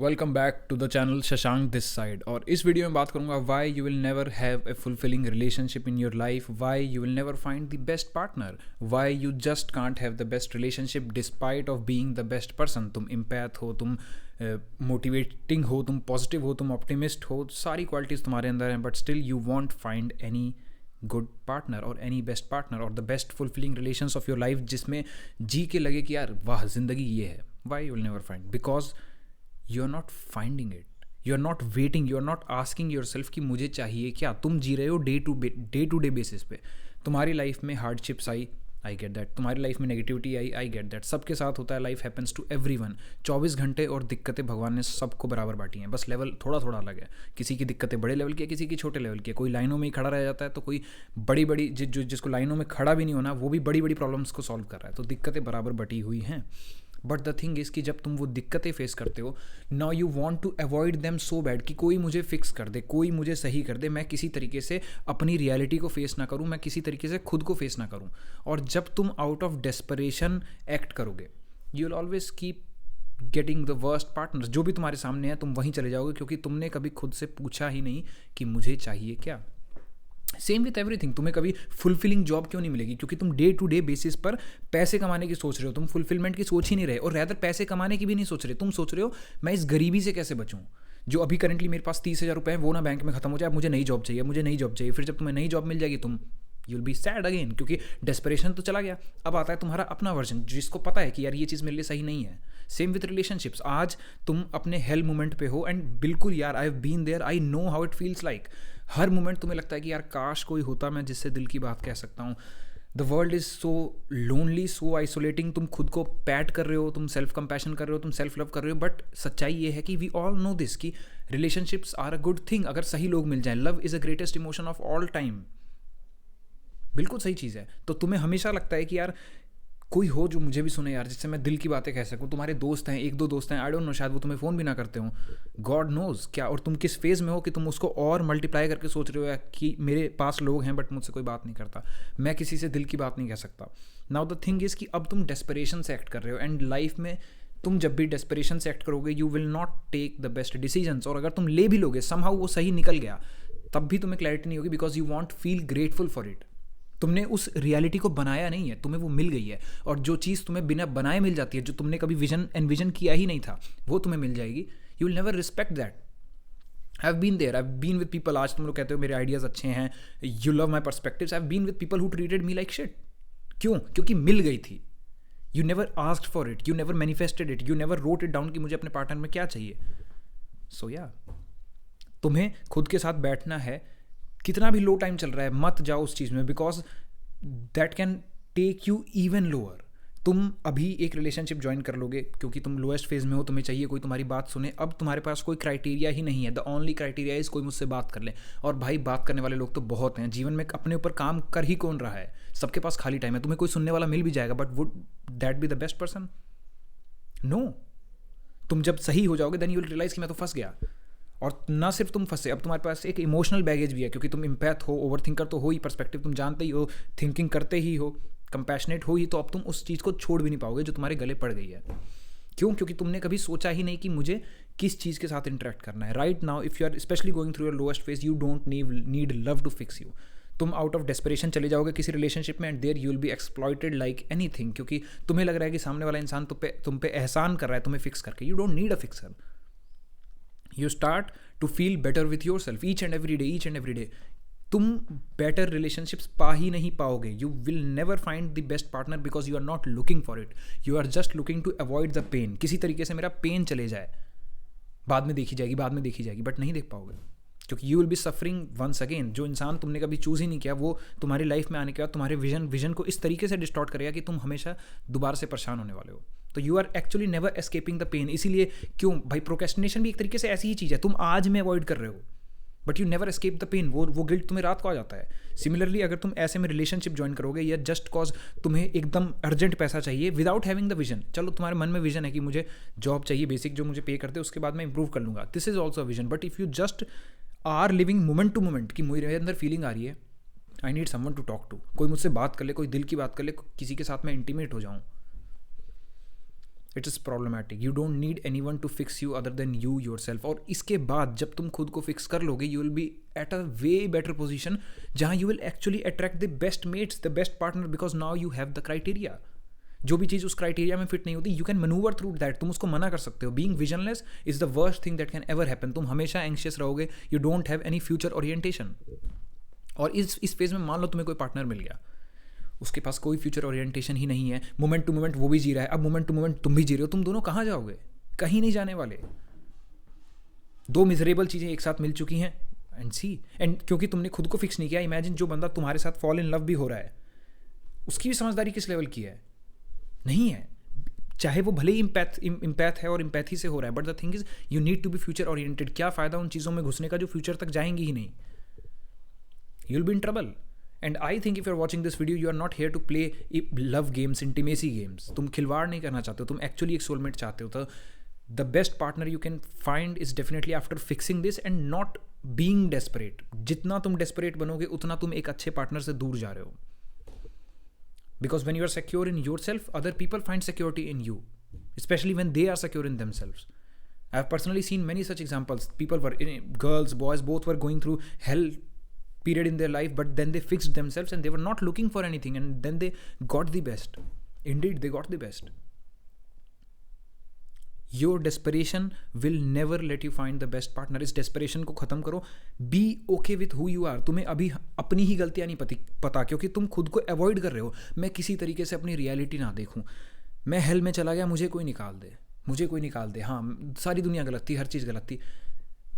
Welcome back to the channel Shashank this side. और इस video में बात करूंगा why you will never have a fulfilling relationship in your life, why you will never find the best partner, why you just can't have the best relationship despite of being the best person. तुम empath हो, तुम motivating हो, तुम positive हो, तुम optimist हो, सारी qualities तुम्हारे अंदर हैं, but still you won't find any good partner और एनी बेस्ट पार्टनर और the best fulfilling relations of your life, जिसमें जी के लगे कि यार वाह जिंदगी ये है। Why you will never find? Because you are not finding it, you are not waiting, you are not asking yourself कि मुझे चाहिए क्या। तुम जी रहे हो डे टू डे बेसिस पे। तुम्हारी लाइफ में हार्डशिप्स आई गेट दैट, तुम्हारी लाइफ में नेगेटिविटी आई गेट दैट, सबके साथ होता है, लाइफ हैपेंस टू एवरीवन। 24 घंटे और दिक्कतें भगवान ने सबको बराबर बांटी हैं, बस लेवल थोड़ा थोड़ा अलग है। किसी की दिक्कतें बड़े लेवल की है, किसी की छोटे लेवल की है। कोई लाइनों में ही खड़ा रह जाता है तो कोई बड़ी बड़ी जिसको लाइनों में खड़ा भी नहीं होना वो भी बड़ी बड़ी प्रॉब्लम्स को सॉल्व कर रहा है। तो दिक्कतें बराबर बटी हुई हैं। बट द थिंग इज़ कि जब तुम वो दिक्कतें फेस करते हो, now you want to avoid them so bad कि कोई मुझे फिक्स कर दे, कोई मुझे सही कर दे, मैं किसी तरीके से अपनी रियलिटी को फेस ना करूँ, मैं किसी तरीके से खुद को फेस ना करूँ। और जब तुम आउट ऑफ डेस्परेशन एक्ट करोगे, you will always keep getting the worst partner. जो भी तुम्हारे सामने है तुम वहीं चले जाओगे, क्योंकि तुमने कभी खुद से पूछा ही नहीं कि मुझे चाहिए क्या। Same with everything. तुम्हें कभी फुलफिलिंग जॉब क्यों नहीं मिलेगी? क्योंकि तुम डे टू डे बेसिस पर पैसे कमाने की सोच रहे हो, तुम फुलफिलमेंट की सोच ही नहीं रहे, और रैदर पैसे कमाने की भी नहीं सोच रहे। तुम सोच रहे हो मैं इस गरीबी से कैसे बचूं, जो अभी करंटली मेरे पास 30,000 रुपये हैं वो ना बैंक में खत्म हो जाए, मुझे नई जॉब चाहिए, मुझे नई जॉब चाहिए। फिर जब तुम्हें नई जॉब मिल जाएगी तुम you will be sad again, क्योंकि डेस्परेशन तो चला गया। अब आता है तुम्हारा अपना वर्जन, जिसको पता है कि यार ये चीज़ मेरे लिए सही नहीं है। Same with relationships. आज तुम अपने हेल मोमेंट पे हो, एंड बिल्कुल यार I have been there, I know how it feels like. हर मोमेंट तुम्हें लगता है कि यार काश कोई होता मैं जिससे दिल की बात कह सकता हूँ। The world is so lonely, so isolating. तुम खुद को पैट कर रहे हो, तुम सेल्फ कंपैशन कर रहे हो, तुम सेल्फ लव कर रहे हो, बट सच्चाई ये है कि वी ऑल नो दिस कि relationships are a good thing अगर सही लोग मिल जाएं। Love is a greatest emotion of all time. बिल्कुल सही चीज़ है। तो तुम्हें हमेशा लगता है कि यार कोई हो जो मुझे भी सुने यार, जिससे मैं दिल की बातें कह सकूँ। तुम्हारे दोस्त हैं, एक दो दोस्त हैं, आई डोंट नो, शायद वो तुम्हें फ़ोन भी ना करते हो, गॉड नोज़ क्या। और तुम किस फेज़ में हो कि तुम उसको और मल्टीप्लाई करके सोच रहे हो यार कि मेरे पास लोग हैं बट मुझसे कोई बात नहीं करता, मैं किसी से दिल की बात नहीं कह सकता। नाउ द थिंग इज़ कि अब तुम डेस्परेशन से एक्ट कर रहे हो, एंड लाइफ में तुम जब भी डेस्परेशन से एक्ट करोगे you will not take the best decisions. और अगर तुम ले भी लोगे, समहाउ वो सही निकल गया, तब भी तुम्हें क्लैरिटी नहीं होगी, because you want feel grateful for it. तुमने उस रियलिटी को बनाया नहीं है, तुम्हें वो मिल गई है। और जो चीज़ तुम्हें बिना बनाए मिल जाती है, जो तुमने कभी एनविजन किया ही नहीं था, वो तुम्हें मिल जाएगी। You will never respect that. I have been there, I have been with people. आज तुम लोग कहते हो मेरे आइडियाज़ अच्छे हैं, you love my perspectives. I have been with people who treated me like shit. क्यों? क्योंकि मिल गई थी। You never asked for it, you never manifested it, you never wrote it down कि मुझे अपने पार्टनर में क्या चाहिए। सो या तुम्हें खुद के साथ बैठना है। कितना भी लो टाइम चल रहा है, मत जाओ उस चीज़ में, because that can take you even lower. तुम अभी एक रिलेशनशिप ज्वाइन कर लोगे क्योंकि तुम लोएस्ट फेज में हो, तुम्हें चाहिए कोई तुम्हारी बात सुने। अब तुम्हारे पास कोई क्राइटेरिया ही नहीं है, द ओनली क्राइटेरिया इज कोई मुझसे बात कर ले। और भाई बात करने वाले लोग तो बहुत हैं जीवन में, अपने ऊपर काम कर ही कौन रहा है? सबके पास खाली टाइम है। तुम्हें कोई सुनने वाला मिल भी जाएगा, but would that be the best person? No. तुम जब सही हो जाओगे देन यू विल रियलाइज कि मैं तो फंस गया। और ना सिर्फ तुम फंसे, अब तुम्हारे पास एक इमोशनल बैगेज भी है, क्योंकि तुम इम्पैथ हो, ओवर थिंकर तो हो ही, पर्सपेक्टिव तुम जानते ही हो, थिंकिंग करते ही हो, कंपैशनेट हो ही। तो अब तुम उस चीज़ को छोड़ भी नहीं पाओगे जो तुम्हारे गले पड़ गई है। क्यों? क्योंकि तुमने कभी सोचा ही नहीं कि मुझे किस चीज़ के साथ इंटरेक्ट करना है। Right now if you are specially going through your lowest phase, you don't need love to fix you. तुम आउट ऑफ डेस्परेशन चले जाओगे किसी रिलेशनशिप में, and there you will be exploited like anything, क्योंकि तुम्हें लग रहा है कि सामने वाला इंसान तुम पे एहसान कर रहा है तुम्हें फिक्स करके। You don't need a fixer. You start to feel better with yourself each and every day, each and every day. तुम बेटर रिलेशनशिप्स पा ही नहीं पाओगे। You will never find the best partner because you are not looking for it, you are just looking to avoid the pain. किसी तरीके से मेरा pen चले जाए, बाद में देखी जाएगी, बाद में देखी जाएगी, बट नहीं देख पाओगे, क्योंकि you will be suffering once again. जो इंसान तुमने कभी चूज ही नहीं किया, वो तुम्हारी लाइफ में आने के बाद तुम्हारे विजन को इस तरीके से डिस्टॉर्ट करेगा कि तुम हमेशा दोबारा से परेशान होने वाले हो। तो you are actually never escaping the pain. इसीलिए क्यों भाई, प्रोक्रेस्टिनेशन भी एक तरीके से ऐसी ही चीज़ है। तुम आज में अवॉइड कर रहे हो, but you never escape the pain. वो गिल्ट तुम्हें रात को आ जाता है। सिमिलरली अगर तुम ऐसे में रिलेशनशिप ज्वाइन करोगे, या जस्ट कॉज तुम्हें एकदम अर्जेंट पैसा चाहिए विदाउट हैविंग द विजन, चलो तुम्हारे मन में विजन है कि मुझे जॉब चाहिए बेसिक जो मुझे पे करते उसके बाद मैं इंप्रूव कर लूँगा, this is also vision. But if you just are living moment to moment कि मेरे अंदर फीलिंग आ रही है, I need someone to talk to, कोई मुझसे बात कर ले, कोई दिल की बात कर ले, किसी के साथ मैं इंटीमेट हो जाऊँ, it is problematic. You don't need any one two fix you other than you your self. और इसके बाद जब तुम खुद को फिक्स कर लोगे, you will be at a way better position जहाँ you will actually attract the best mates, the best partner, because now you have the criteria. जो भी चीज़ उस क्राइटेरिया में फिट नहीं होती, you can manoeuvre through that. तुम उसको मना कर सकते हो. Being visionless is the worst thing that can ever happen. तुम हमेशा एंग्शियस रहोगे. You don't have any future orientation. और इस फेज में मान लो तुम्हें कोई पार्टनर मिल गया, उसके पास कोई फ्यूचर ओरिएंटेशन ही नहीं है. मोमेंट टू मोमेंट वो भी जी रहा है, अब मोमेंट टू मोमेंट तुम भी जी रहे हो. तुम दोनों कहाँ जाओगे? कहीं नहीं जाने वाले. दो मिजरेबल चीज़ें एक साथ मिल चुकी हैं. एंड क्योंकि तुमने खुद को फिक्स नहीं किया. इमेजिन जो बंदा तुम्हारे साथ फॉल इन लव भी हो रहा है, उसकी भी समझदारी किस लेवल की है? नहीं है. चाहे वो भले ही इम्पैथ है और इम्पैथी से हो रहा है, but the thing is you need to be future oriented. क्या फ़ायदा उन चीज़ों में घुसने का जो फ्यूचर तक जाएंगी ही नहीं? You will be in trouble. And I think if you are watching this video, you are not here to play love games, intimacy games. तुम खिलवाड़ नहीं करना चाहते हो, तुम एक्चुअली एक सोलमेट चाहते हो. तो the best partner you can find is definitely after fixing this and not being desperate. जितना तुम डेस्परेट बनोगे, उतना तुम एक अच्छे पार्टनर से दूर जा रहे हो. Because when you are secure in yourself, other people find security in you, especially when they are secure in themselves. I have personally seen many such examples. People were, girls, boys, both were going through hell period in their life, but then they fixed themselves and they were not looking for anything, and then they got the best. Indeed, they got the best. Your desperation will never let you find the best partner. इस desperation को ख़त्म करो. Be okay with who you are. तुम्हें अभी अपनी ही गलतियाँ नहीं पता, क्योंकि तुम खुद को अवॉइड कर रहे हो. मैं किसी तरीके से अपनी रियलिटी ना देखूँ, मैं हेल में चला गया, मुझे कोई निकाल दे. हाँ, सारी दुनिया गलत थी, हर चीज़ गलत थी.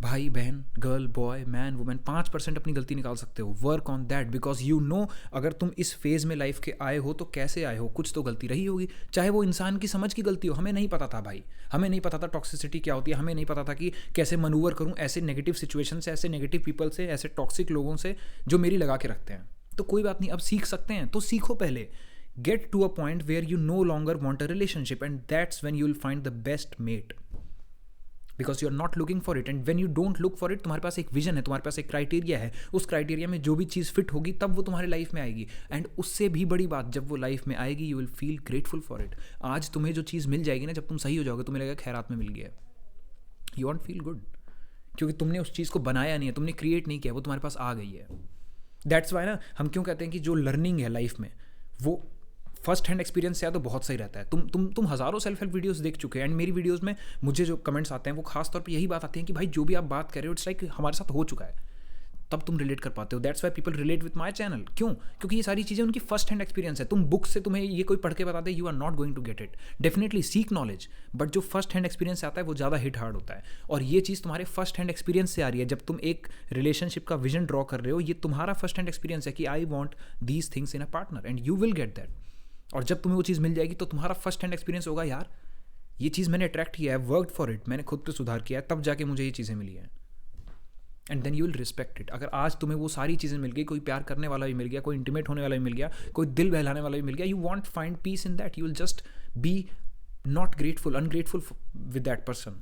भाई बहन, गर्ल, बॉय, मैन, वुमेन, 5% अपनी गलती निकाल सकते हो. Work on that, because you know अगर तुम इस फेज़ में लाइफ के आए हो तो कैसे आए हो. कुछ तो गलती रही होगी, चाहे वो इंसान की समझ की गलती हो. हमें नहीं पता था भाई, हमें नहीं पता था टॉक्सिसिटी क्या होती है. हमें नहीं पता था कि कैसे मनूवर करूँ ऐसे नेगेटिव सिचुएशन से, ऐसे नेगेटिव पीपल से, ऐसे टॉक्सिक लोगों से जो मेरी लगा के रखते हैं. तो कोई बात नहीं, अब सीख सकते हैं तो सीखो. पहले get to a point where you no longer want a relationship, and that's when you will find the best mate. Because you are not looking for it. And when you don't look for it, तुम्हारे पास एक vision है, तुम्हारे पास एक criteria है. उस criteria में जो भी चीज़ फिट होगी तब वो तुम्हारी लाइफ में आएगी. एंड उससे भी बड़ी बात, जब वो लाइफ में आएगी, you will feel grateful for it. आज तुम्हें जो चीज़ मिल जाएगी ना, जब तुम सही हो जाओगे, तुम्हें लगेगा खैरात में मिल गया. यू वॉन्ट फील गुड, क्योंकि तुमने उस चीज़ को बनाया नहीं है, तुमने क्रिएट नहीं किया, वो तुम्हारे पास आ गई है. दैट्स वाई ना हम क्यों कहते हैं कि जो लर्निंग है लाइफ में, वो फर्स्ट हैंड एक्सपीरियंस से तो बहुत सही रहता है. तुम हज़ारों सेल्फ हेल्प वीडियोस देख चुके हैं. एंड मेरी वीडियोस में मुझे जो कमेंट्स आते हैं वो खास तौर पे यही बात आती है कि भाई जो भी आप बात कर रहे हो, इट्स लाइक हमारे साथ हो चुका है. तब तुम रिलेट कर पाते हो. That's why people relate with my channel. क्यों? क्योंकि ये सारी चीज़ें उनकी फर्स्ट हैंड एक्सपीरियंस है. तुम बुक से तुम्हें ये कोई पढ़ के बता दे, you are not going to get it. Definitely seek knowledge, but जो फर्स्ट हैंड एक्सपीरियंस से आता है वो ज़्यादा हिट हार्ड होता है. और ये चीज़ तुम्हारे फर्स्ट हैंड एक्सपीरियंस से आ रही है. जब तुम एक रिलेशनशिप का विजन ड्रॉ कर रहे हो, ये तुम्हारा फर्स्ट हैंड एक्सपीरियंस है कि I want these things in a partner, and you will get that. और जब तुम्हें वो चीज़ मिल जाएगी तो तुम्हारा फर्स्ट हैंड एक्सपीरियंस होगा, यार ये चीज़ मैंने अट्रैक्ट किया है, वर्कड फॉर इट, मैंने खुद पे सुधार किया है, तब जाके मुझे ये चीज़ें मिली हैं. And then you will respect it. अगर आज तुम्हें वो सारी चीज़ें मिल गई, कोई प्यार करने वाला भी मिल गया, कोई इंटीमेट होने वाला भी मिल गया, कोई दिल बहलाने वाला भी मिल गया, you won't find peace in that. You will just be not grateful, ungrateful with that person.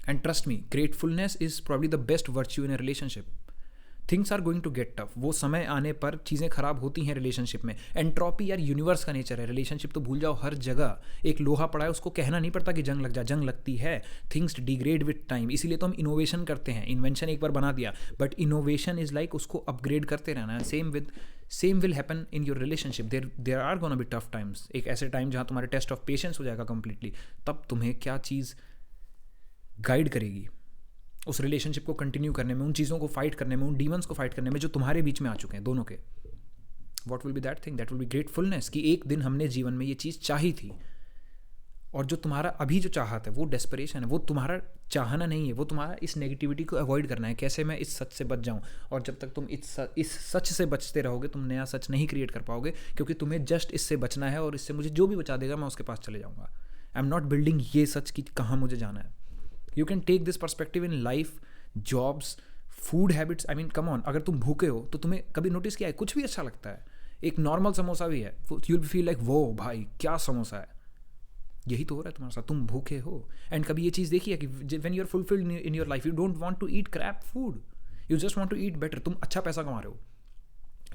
And trust me, gratefulness is probably the best virtue in a relationship. Things are going to get tough. वो समय आने पर चीज़ें खराब होती हैं relationship में. Entropy यार यूनिवर्स का नेचर है. रिलेशनशिप तो भूल जाओ, हर जगह एक लोहा पड़ा है, उसको कहना नहीं पड़ता कि जंग लग जा. जंग लगती है. Things degrade with time. इसीलिए तो हम इनोवेशन करते हैं. इन्वेंशन एक बार बना दिया, बट इनोवेशन इज लाइक उसको अपग्रेड करते रहना है. Same will happen in your relationship. There are gonna be tough times. एक ऐसे टाइम जहाँ तुम्हारे टेस्ट ऑफ पेशेंस हो जाएगा कंप्लीटली. तब तुम्हें क्या चीज़ गाइड करेगी उस रिलेशनशिप को कंटिन्यू करने में, उन चीज़ों को फाइट करने में, उन डीमंस को फाइट करने में जो तुम्हारे बीच में आ चुके हैं दोनों के. What will be that thing? That will be gratefulness कि एक दिन हमने जीवन में ये चीज़ चाही थी. और जो तुम्हारा अभी जो चाहत है वो डेस्परेशन है. वो तुम्हारा चाहना नहीं है, वो तुम्हारा इस नेगेटिविटी को अवॉइड करना है. कैसे मैं इस सच से बच जाऊँ. और जब तक तुम इस सच से बचते रहोगे, तुम नया सच नहीं क्रिएट कर पाओगे, क्योंकि तुम्हें जस्ट इससे बचना है. और इससे मुझे जो भी बचा देगा मैं उसके पास चले जाऊँगा. आई एम नॉट बिल्डिंग ये सच कि कहाँ मुझे जाना है. You can take this perspective in life, jobs, food habits. I mean, come on, अगर तुम भूखे हो तो तुम्हें कभी नोटिस किया है कुछ भी अच्छा लगता है. एक नॉर्मल समोसा भी है, you'll feel like वो भाई क्या समोसा है. यही तो हो रहा है तुम्हारे साथ. तुम भूखे हो. एंड कभी ये चीज़ देखी है कि when you are fulfilled in your life, you don't want to eat crap food. You just want to eat better. तुम अच्छा पैसा कमा रहे हो.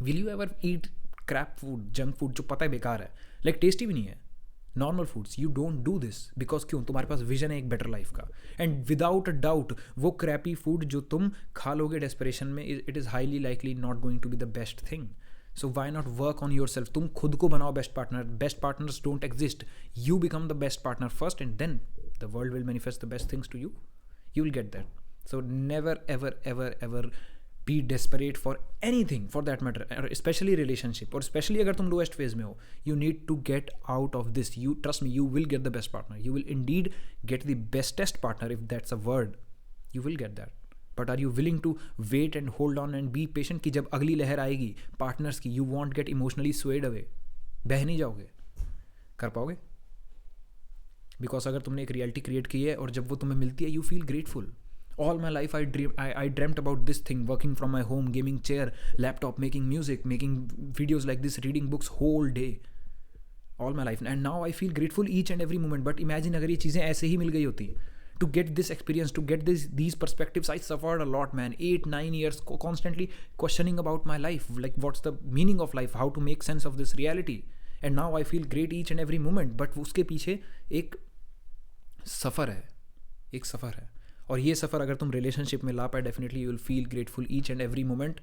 Will you ever eat crap food, junk food जो पता है बेकार है, like tasty भी नहीं है, normal foods, you don't do this because क्यों, तुम्हारे पास विजन है एक बेटर लाइफ का, एंड विदाउट अ डाउट वो क्रैपी फूड जो तुम खा लोगे डेस्परेशन में, it is highly likely not going to be the best thing. So why not work on yourself. तुम खुद को बनाओ best partner. Best partners don't exist. You become the best partner first and then the world will manifest the best things to you. You will get that. So never ever be desperate for anything for that matter, especially relationship, or especially अगर तुम lowest phase में हो, you need to get out of this. You trust me, you will get the best partner. You will indeed get the bestest partner, if that's a word. You will get that. But are you willing to wait and hold on and be patient कि जब अगली लहर आएगी partners की, you won't get emotionally swayed away. बह नहीं जाओगे. कर पाओगे? बिकॉज अगर तुमने एक रियलिटी क्रिएट की है और जब वो तुम्हें मिलती है, you feel grateful. All my life I dreamed about this thing, working from my home, gaming chair, laptop, making music, making videos like this, reading books whole day, all my life, and now I feel grateful each and every moment. But imagine अगर ये चीज़ें ऐसे ही मिल गई होती. To get this experience, to get these perspectives, I suffered a lot, man. 8-9 years constantly questioning about my life, like what's the meaning of life, how to make sense of this reality. And now I feel great each and every moment. But उसके पीछे एक सफ़र है. और ये सफ़र अगर तुम relationship में ला पाए, definitely you will feel grateful each and every moment,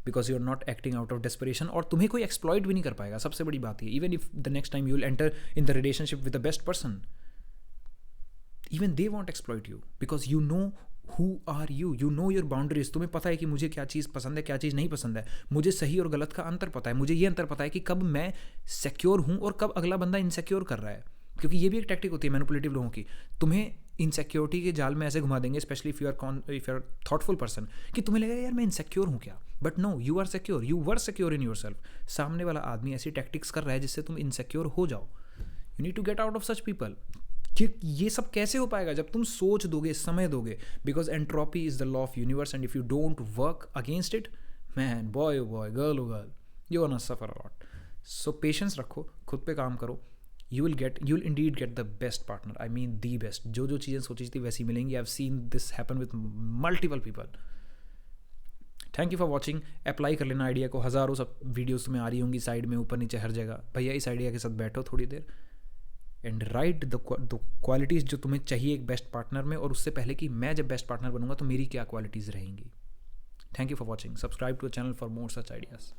because you are not acting out of desperation. और तुम्हें कोई एक्सप्लॉइट भी नहीं कर पाएगा. सबसे बड़ी बात है, even if the next time you will enter in the relationship with the best person, even they won't exploit you because you know who are you. You know your boundaries. तुम्हें पता है कि मुझे क्या चीज़ पसंद है, क्या चीज़ नहीं पसंद है. मुझे सही और गलत का अंतर पता है. मुझे ये अंतर पता है कि कब मैं सिक्योर हूँ और कब अगला बंदा इनसिक्योर कर रहा है. क्योंकि ये भी एक टैक्टिक होती है मैनिपुलेटिव लोगों की. तुम्हें इनसिक्योरिटी के जाल में ऐसे घुमा देंगे, specially if you are thoughtful person, कि तुम्हें लगेगा यार मैं इनसिक्योर हूँ क्या. But no, you are secure. You were secure in yourself. सामने वाला आदमी ऐसी टैक्टिक्स कर रहा है जिससे तुम इनसिक्योर हो जाओ. You need to get out of such people. कि ये सब कैसे हो पाएगा जब तुम सोच दोगे, समय दोगे. Because entropy is the law of universe, and if you don't work against it, man, boy oh boy, girl oh girl, you are not suffer a lot. So patience रखो, खुद पे काम करो. You will indeed get the best partner. I mean the best. जो चीज़ें सोची थी वैसी मिलेंगी. I have seen this happen with multiple people. Thank you for watching. Apply कर लेना आइडिया को. हज़ारों सब वीडियोज़ तुम्हें आ रही होंगी साइड में, ऊपर नीचे हर जगह. भैया इस आइडिया के साथ बैठो थोड़ी there and right the qualities जो तुम्हें चाहिए एक बेस्ट पार्टनर में, और उससे पहले कि मैं जब बेस्ट पार्टनर बनूंगा तो मेरी क्या क्वालिटीज़ रहेंगी. Thank you for watching. Subscribe to the channel for more such ideas.